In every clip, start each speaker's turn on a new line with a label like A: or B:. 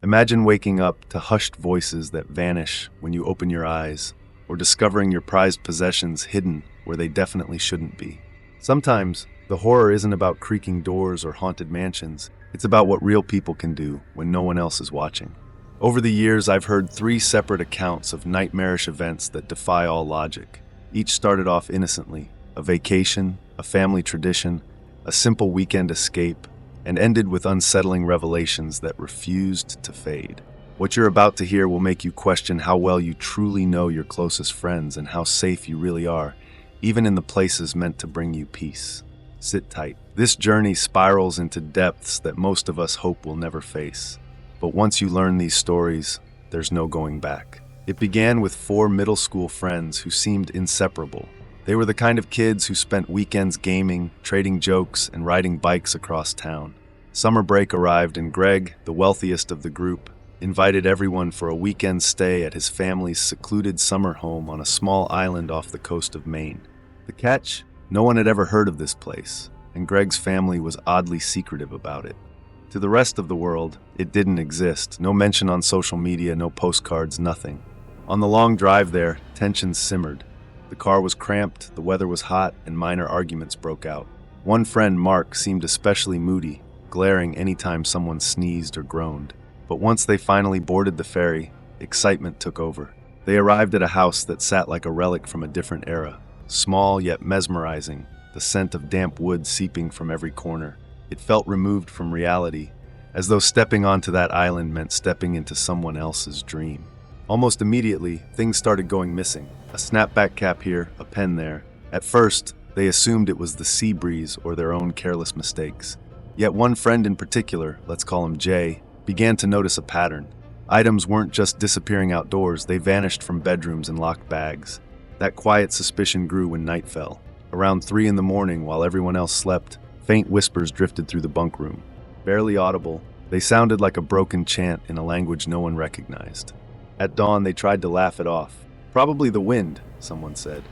A: Imagine waking up to hushed voices that vanish when you open your eyes, or discovering your prized possessions hidden where they definitely shouldn't be. Sometimes, the horror isn't about creaking doors or haunted mansions, it's about what real people can do when no one else is watching. Over the years, I've heard 3 separate accounts of nightmarish events that defy all logic. Each started off innocently, a vacation, a family tradition, a simple weekend escape, and ended with unsettling revelations that refused to fade. What you're about to hear will make you question how well you truly know your closest friends and how safe you really are, even in the places meant to bring you peace. Sit tight. This journey spirals into depths that most of us hope we'll never face. But once you learn these stories, there's no going back. It began with 4 middle school friends who seemed inseparable. They were the kind of kids who spent weekends gaming, trading jokes, and riding bikes across town. Summer break arrived and Greg, the wealthiest of the group, invited everyone for a weekend stay at his family's secluded summer home on a small island off the coast of Maine. The catch? No one had ever heard of this place, and Greg's family was oddly secretive about it. To the rest of the world, it didn't exist. No mention on social media, no postcards, nothing. On the long drive there, tensions simmered. The car was cramped, the weather was hot, and minor arguments broke out. One friend, Mark, seemed especially moody, glaring anytime someone sneezed or groaned. But once they finally boarded the ferry, excitement took over. They arrived at a house that sat like a relic from a different era. Small yet mesmerizing, the scent of damp wood seeping from every corner. It felt removed from reality, as though stepping onto that island meant stepping into someone else's dream. Almost immediately, things started going missing. A snapback cap here, a pen there. At first, they assumed it was the sea breeze or their own careless mistakes. Yet one friend in particular, let's call him Jay, began to notice a pattern. Items weren't just disappearing outdoors, they vanished from bedrooms and locked bags. That quiet suspicion grew when night fell. Around 3 in the morning, while everyone else slept, faint whispers drifted through the bunk room. Barely audible, they sounded like a broken chant in a language no one recognized. At dawn, they tried to laugh it off. Probably the wind, someone said.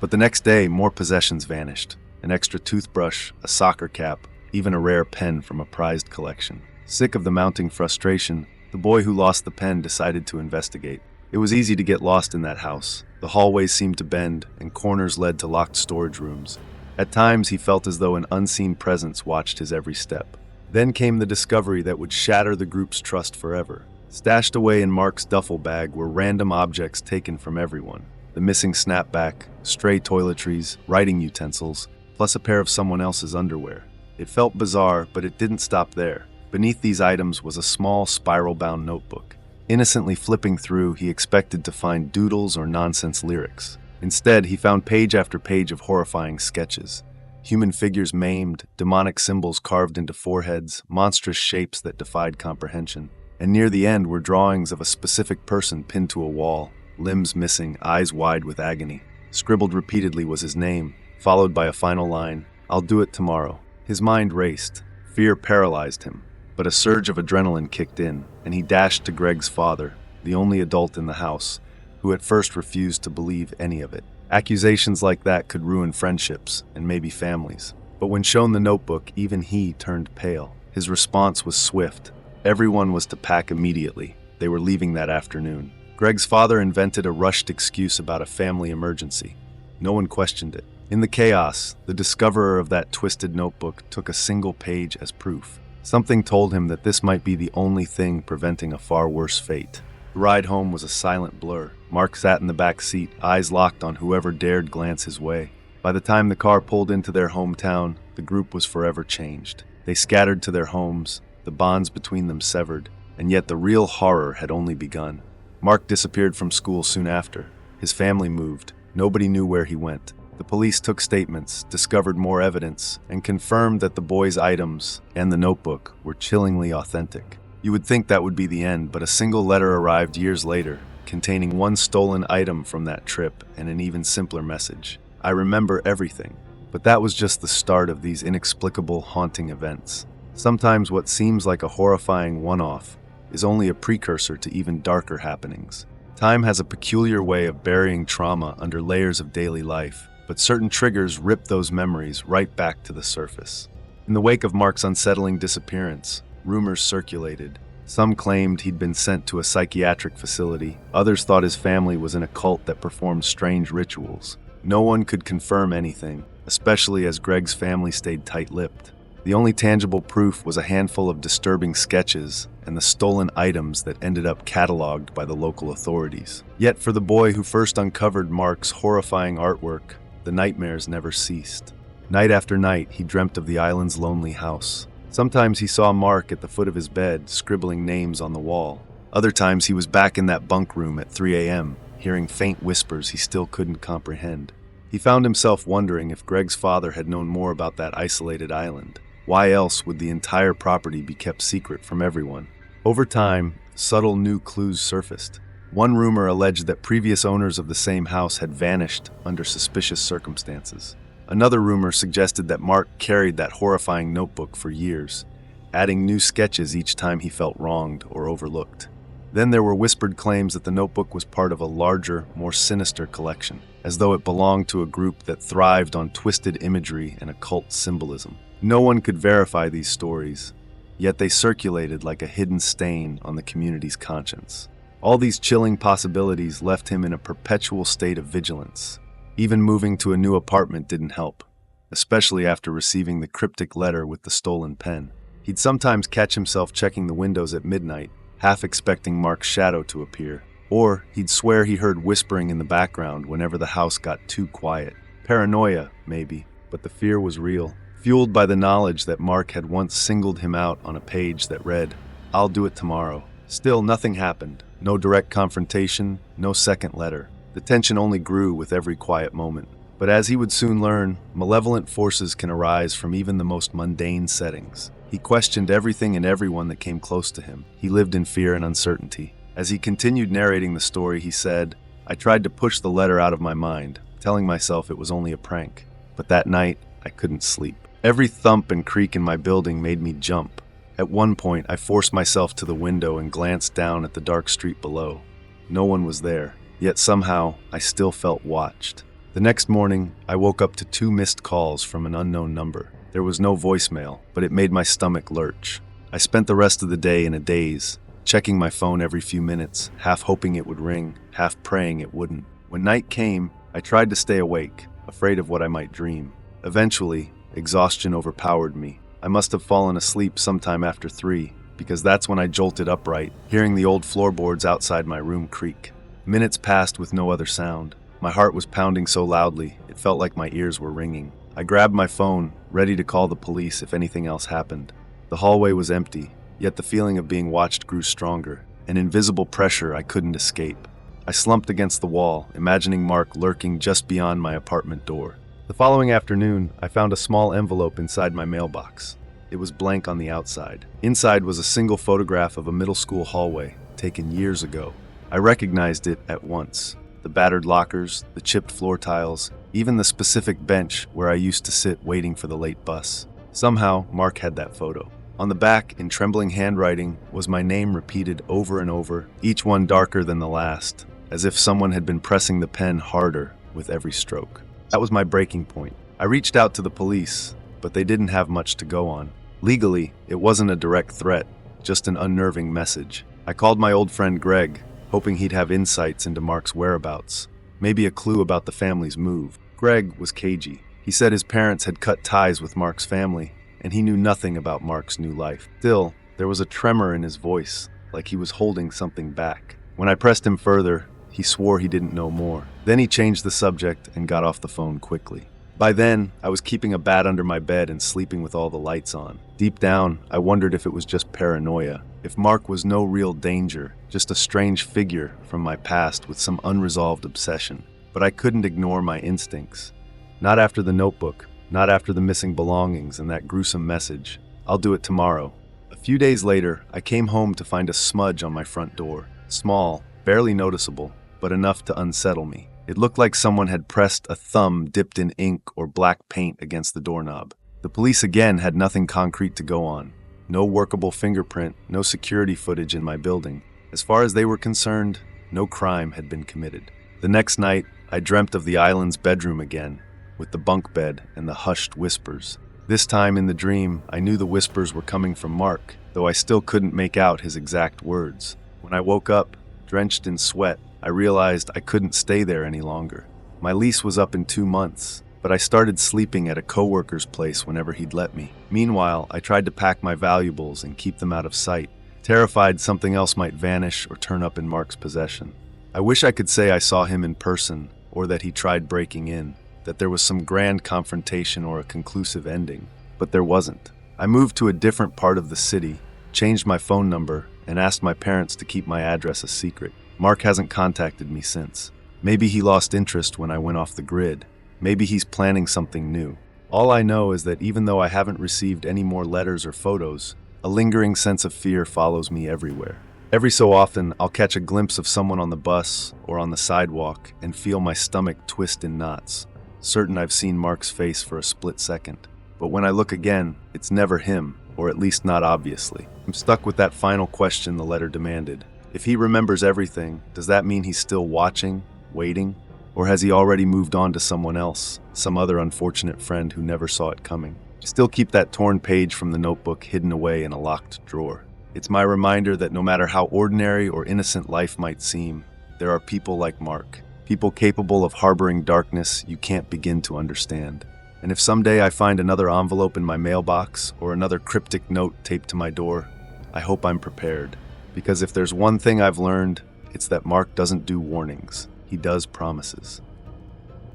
A: But the next day, more possessions vanished. An extra toothbrush, a soccer cap, even a rare pen from a prized collection. Sick of the mounting frustration, the boy who lost the pen decided to investigate. It was easy to get lost in that house. The hallways seemed to bend, and corners led to locked storage rooms. At times, he felt as though an unseen presence watched his every step. Then came the discovery that would shatter the group's trust forever. Stashed away in Mark's duffel bag were random objects taken from everyone. The missing snapback, stray toiletries, writing utensils, plus a pair of someone else's underwear. It felt bizarre, but it didn't stop there. Beneath these items was a small spiral-bound notebook. Innocently flipping through, he expected to find doodles or nonsense lyrics. Instead, he found page after page of horrifying sketches. Human figures maimed, demonic symbols carved into foreheads, monstrous shapes that defied comprehension. And near the end were drawings of a specific person pinned to a wall, limbs missing, eyes wide with agony. Scribbled repeatedly was his name, followed by a final line, "I'll do it tomorrow." His mind raced. Fear paralyzed him. But a surge of adrenaline kicked in, and he dashed to Greg's father, the only adult in the house, who at first refused to believe any of it. Accusations like that could ruin friendships, and maybe families. But when shown the notebook, even he turned pale. His response was swift. Everyone was to pack immediately. They were leaving that afternoon. Greg's father invented a rushed excuse about a family emergency. No one questioned it. In the chaos, the discoverer of that twisted notebook took a single page as proof. Something told him that this might be the only thing preventing a far worse fate. The ride home was a silent blur. Mark sat in the back seat, eyes locked on whoever dared glance his way. By the time the car pulled into their hometown, the group was forever changed. They scattered to their homes, the bonds between them severed, and yet the real horror had only begun. Mark disappeared from school soon after. His family moved. Nobody knew where he went. The police took statements, discovered more evidence, and confirmed that the boy's items and the notebook were chillingly authentic. You would think that would be the end, but a single letter arrived years later, containing one stolen item from that trip and an even simpler message. "I remember everything." But that was just the start of these inexplicable, haunting events. Sometimes what seems like a horrifying one-off is only a precursor to even darker happenings. Time has a peculiar way of burying trauma under layers of daily life, but certain triggers rip those memories right back to the surface. In the wake of Mark's unsettling disappearance, rumors circulated. Some claimed he'd been sent to a psychiatric facility. Others thought his family was in a cult that performed strange rituals. No one could confirm anything, especially as Greg's family stayed tight-lipped. The only tangible proof was a handful of disturbing sketches and the stolen items that ended up cataloged by the local authorities. Yet for the boy who first uncovered Mark's horrifying artwork, the nightmares never ceased. Night after night, he dreamt of the island's lonely house. Sometimes he saw Mark at the foot of his bed, scribbling names on the wall. Other times he was back in that bunk room at 3 a.m., hearing faint whispers he still couldn't comprehend. He found himself wondering if Greg's father had known more about that isolated island. Why else would the entire property be kept secret from everyone? Over time, subtle new clues surfaced. One rumor alleged that previous owners of the same house had vanished under suspicious circumstances. Another rumor suggested that Mark carried that horrifying notebook for years, adding new sketches each time he felt wronged or overlooked. Then there were whispered claims that the notebook was part of a larger, more sinister collection, as though it belonged to a group that thrived on twisted imagery and occult symbolism. No one could verify these stories, yet they circulated like a hidden stain on the community's conscience. All these chilling possibilities left him in a perpetual state of vigilance. Even moving to a new apartment didn't help, especially after receiving the cryptic letter with the stolen pen. He'd sometimes catch himself checking the windows at midnight, half expecting Mark's shadow to appear. Or he'd swear he heard whispering in the background whenever the house got too quiet. Paranoia, maybe, but the fear was real, fueled by the knowledge that Mark had once singled him out on a page that read, "I'll do it tomorrow." Still, nothing happened. No direct confrontation, no second letter. The tension only grew with every quiet moment. But as he would soon learn, malevolent forces can arise from even the most mundane settings. He questioned everything and everyone that came close to him. He lived in fear and uncertainty. As he continued narrating the story, he said, "I tried to push the letter out of my mind, telling myself it was only a prank. But that night, I couldn't sleep. Every thump and creak in my building made me jump. At one point, I forced myself to the window and glanced down at the dark street below. No one was there, yet somehow I still felt watched." The next morning, I woke up to 2 missed calls from an unknown number. There was no voicemail, but it made my stomach lurch. I spent the rest of the day in a daze, checking my phone every few minutes, half hoping it would ring, half praying it wouldn't. When night came, I tried to stay awake, afraid of what I might dream. Eventually, exhaustion overpowered me. I must have fallen asleep sometime after 3, because that's when I jolted upright, hearing the old floorboards outside my room creak. Minutes passed with no other sound. My heart was pounding so loudly, it felt like my ears were ringing. I grabbed my phone, ready to call the police if anything else happened. The hallway was empty, yet the feeling of being watched grew stronger, an invisible pressure I couldn't escape. I slumped against the wall, imagining Mark lurking just beyond my apartment door. The following afternoon, I found a small envelope inside my mailbox. It was blank on the outside. Inside was a single photograph of a middle school hallway, taken years ago. I recognized it at once. The battered lockers, the chipped floor tiles, even the specific bench where I used to sit waiting for the late bus. Somehow, Mark had that photo. On the back, in trembling handwriting, was my name repeated over and over, each one darker than the last, as if someone had been pressing the pen harder with every stroke. That was my breaking point. I reached out to the police, but they didn't have much to go on. Legally, it wasn't a direct threat, just an unnerving message. I called my old friend Greg, hoping he'd have insights into Mark's whereabouts, maybe a clue about the family's move. Greg was cagey. He said his parents had cut ties with Mark's family, and he knew nothing about Mark's new life. Still, there was a tremor in his voice, like he was holding something back. When I pressed him further, he swore he didn't know more. Then he changed the subject and got off the phone quickly. By then, I was keeping a bat under my bed and sleeping with all the lights on. Deep down, I wondered if it was just paranoia, if Mark was no real danger, just a strange figure from my past with some unresolved obsession. But I couldn't ignore my instincts. Not after the notebook, not after the missing belongings and that gruesome message. "I'll do it tomorrow." A few days later, I came home to find a smudge on my front door. Small, barely noticeable, but enough to unsettle me. It looked like someone had pressed a thumb dipped in ink or black paint against the doorknob. The police again had nothing concrete to go on. No workable fingerprint, no security footage in my building. As far as they were concerned, no crime had been committed. The next night, I dreamt of the island's bedroom again, with the bunk bed and the hushed whispers. This time in the dream, I knew the whispers were coming from Mark, though I still couldn't make out his exact words. When I woke up, drenched in sweat, I realized I couldn't stay there any longer. My lease was up in 2 months, but I started sleeping at a coworker's place whenever he'd let me. Meanwhile, I tried to pack my valuables and keep them out of sight, terrified something else might vanish or turn up in Mark's possession. I wish I could say I saw him in person, or that he tried breaking in, that there was some grand confrontation or a conclusive ending, but there wasn't. I moved to a different part of the city, changed my phone number, and asked my parents to keep my address a secret. Mark hasn't contacted me since. Maybe he lost interest when I went off the grid. Maybe he's planning something new. All I know is that even though I haven't received any more letters or photos, a lingering sense of fear follows me everywhere. Every so often, I'll catch a glimpse of someone on the bus or on the sidewalk and feel my stomach twist in knots, certain I've seen Mark's face for a split second. But when I look again, it's never him, or at least not obviously. I'm stuck with that final question the letter demanded. If he remembers everything, does that mean he's still watching, waiting? Or has he already moved on to someone else, some other unfortunate friend who never saw it coming? I still keep that torn page from the notebook hidden away in a locked drawer. It's my reminder that no matter how ordinary or innocent life might seem, there are people like Mark, people capable of harboring darkness you can't begin to understand. And if someday I find another envelope in my mailbox or another cryptic note taped to my door, I hope I'm prepared. Because if there's one thing I've learned, it's that Mark doesn't do warnings. He does promises.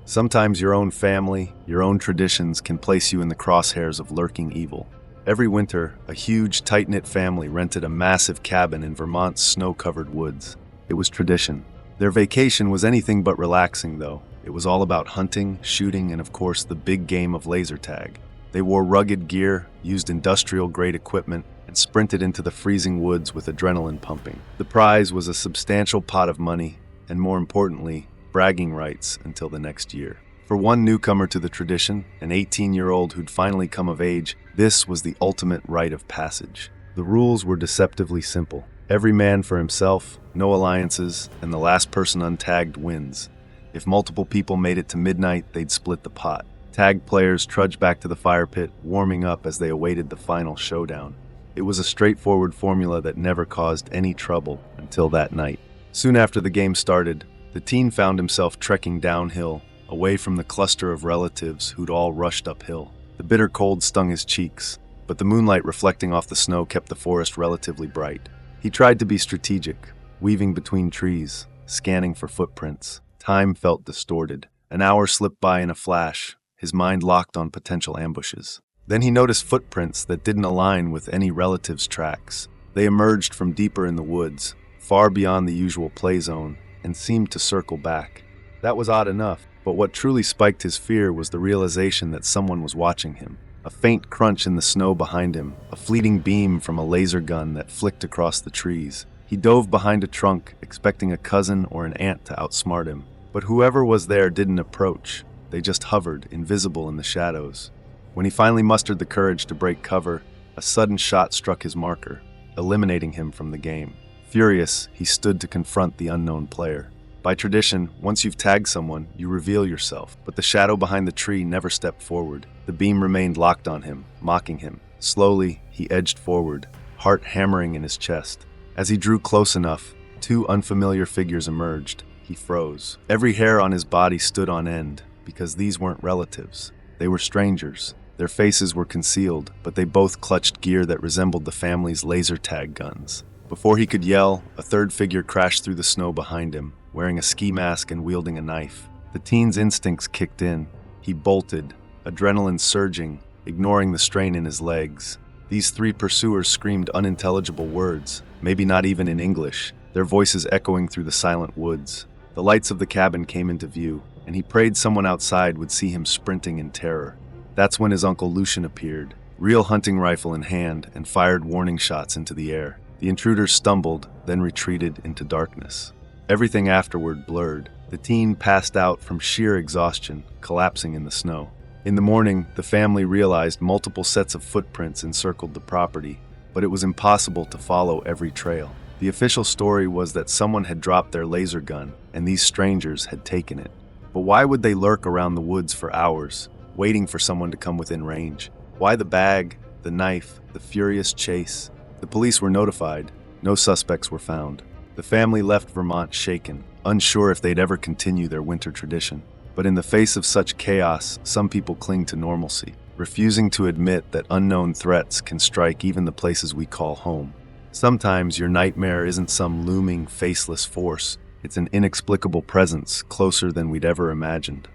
A: Sometimes your own family, your own traditions can place you in the crosshairs of lurking evil. Every winter, a huge, tight-knit family rented a massive cabin in Vermont's snow-covered woods. It was tradition. Their vacation was anything but relaxing, though. It was all about hunting, shooting, and of course the big game of laser tag. They wore rugged gear, used industrial-grade equipment, and sprinted into the freezing woods with adrenaline pumping. The prize was a substantial pot of money, and more importantly, bragging rights until the next year. For one newcomer to the tradition, an 18-year-old who'd finally come of age, this was the ultimate rite of passage. The rules were deceptively simple. Every man for himself, no alliances, and the last person untagged wins. If multiple people made it to midnight, they'd split the pot. Tagged players trudged back to the fire pit, warming up as they awaited the final showdown. It was a straightforward formula that never caused any trouble until that night. Soon after the game started, the teen found himself trekking downhill, away from the cluster of relatives who'd all rushed uphill. The bitter cold stung his cheeks, but the moonlight reflecting off the snow kept the forest relatively bright. He tried to be strategic, weaving between trees, scanning for footprints. Time felt distorted. An hour slipped by in a flash, his mind locked on potential ambushes. Then he noticed footprints that didn't align with any relatives' tracks. They emerged from deeper in the woods, far beyond the usual play zone, and seemed to circle back. That was odd enough, but what truly spiked his fear was the realization that someone was watching him. A faint crunch in the snow behind him, a fleeting beam from a laser gun that flicked across the trees. He dove behind a trunk, expecting a cousin or an aunt to outsmart him. But whoever was there didn't approach. They just hovered, invisible in the shadows. When he finally mustered the courage to break cover, a sudden shot struck his marker, eliminating him from the game. Furious, he stood to confront the unknown player. By tradition, once you've tagged someone, you reveal yourself, but the shadow behind the tree never stepped forward. The beam remained locked on him, mocking him. Slowly, he edged forward, heart hammering in his chest. As he drew close enough, two unfamiliar figures emerged. He froze. Every hair on his body stood on end, because these weren't relatives. They were strangers. Their faces were concealed, but they both clutched gear that resembled the family's laser tag guns. Before he could yell, a third figure crashed through the snow behind him, wearing a ski mask and wielding a knife. The teen's instincts kicked in. He bolted, adrenaline surging, ignoring the strain in his legs. These three pursuers screamed unintelligible words, maybe not even in English, their voices echoing through the silent woods. The lights of the cabin came into view, and he prayed someone outside would see him sprinting in terror. That's when his Uncle Lucian appeared, real hunting rifle in hand, and fired warning shots into the air. The intruders stumbled, then retreated into darkness. Everything afterward blurred. The teen passed out from sheer exhaustion, collapsing in the snow. In the morning, the family realized multiple sets of footprints encircled the property, but it was impossible to follow every trail. The official story was that someone had dropped their laser gun, and these strangers had taken it. But why would they lurk around the woods for hours, waiting for someone to come within range? Why the bag, the knife, the furious chase? The police were notified. No suspects were found. The family left Vermont shaken, unsure if they'd ever continue their winter tradition. But in the face of such chaos, some people cling to normalcy, refusing to admit that unknown threats can strike even the places we call home. Sometimes your nightmare isn't some looming, faceless force. It's an inexplicable presence closer than we'd ever imagined.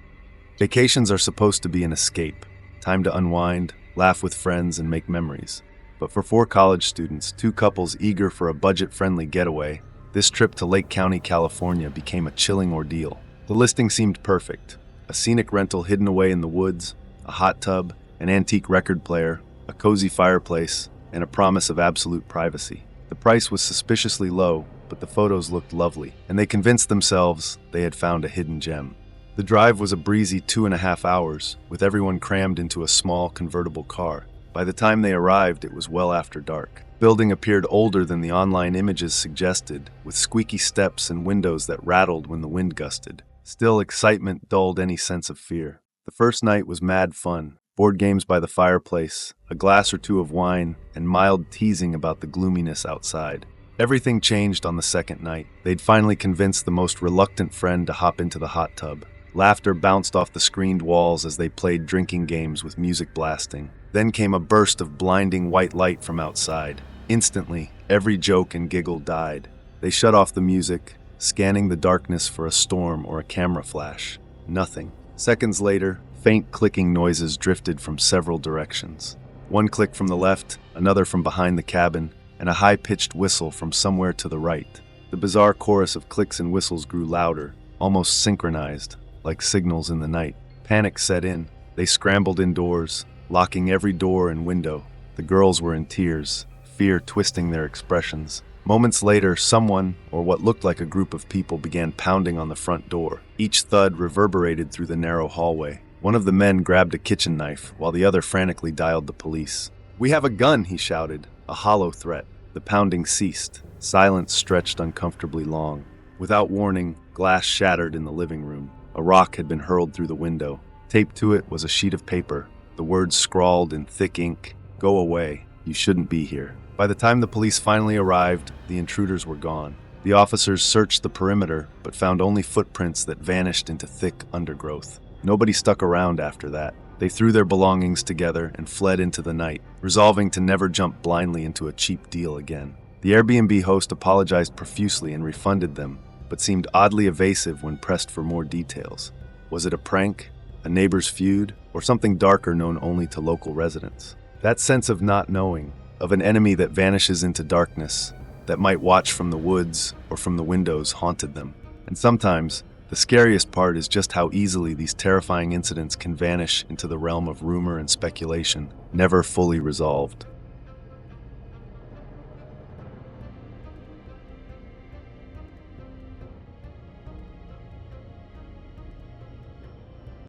A: Vacations are supposed to be an escape, time to unwind, laugh with friends, and make memories. But for 4 college students, 2 couples eager for a budget-friendly getaway, this trip to Lake County, California became a chilling ordeal. The listing seemed perfect. A scenic rental hidden away in the woods, a hot tub, an antique record player, a cozy fireplace, and a promise of absolute privacy. The price was suspiciously low, but the photos looked lovely, and they convinced themselves they had found a hidden gem. The drive was a breezy 2.5 hours, with everyone crammed into a small convertible car. By the time they arrived, it was well after dark. The building appeared older than the online images suggested, with squeaky steps and windows that rattled when the wind gusted. Still, excitement dulled any sense of fear. The first night was mad fun. Board games by the fireplace, a glass or 2 of wine, and mild teasing about the gloominess outside. Everything changed on the second night. They'd finally convinced the most reluctant friend to hop into the hot tub. Laughter bounced off the screened walls as they played drinking games with music blasting. Then came a burst of blinding white light from outside. Instantly, every joke and giggle died. They shut off the music, scanning the darkness for a storm or a camera flash. Nothing. Seconds later, faint clicking noises drifted from several directions. One click from the left, another from behind the cabin, and a high-pitched whistle from somewhere to the right. The bizarre chorus of clicks and whistles grew louder, almost synchronized, like signals in the night. Panic set in. They scrambled indoors, locking every door and window. The girls were in tears, fear twisting their expressions. Moments later, someone, or what looked like a group of people, began pounding on the front door. Each thud reverberated through the narrow hallway. One of the men grabbed a kitchen knife, while the other frantically dialed the police. "We have a gun," he shouted, a hollow threat. The pounding ceased. Silence stretched uncomfortably long. Without warning, glass shattered in the living room. A rock had been hurled through the window. Taped to it was a sheet of paper. The words scrawled in thick ink, "Go away. You shouldn't be here." By the time the police finally arrived, the intruders were gone. The officers searched the perimeter, but found only footprints that vanished into thick undergrowth. Nobody stuck around after that. They threw their belongings together and fled into the night, resolving to never jump blindly into a cheap deal again. The Airbnb host apologized profusely and refunded them, but seemed oddly evasive when pressed for more details. Was it a prank, a neighbor's feud, or something darker known only to local residents? That sense of not knowing, of an enemy that vanishes into darkness, that might watch from the woods or from the windows, haunted them. And sometimes, the scariest part is just how easily these terrifying incidents can vanish into the realm of rumor and speculation, never fully resolved.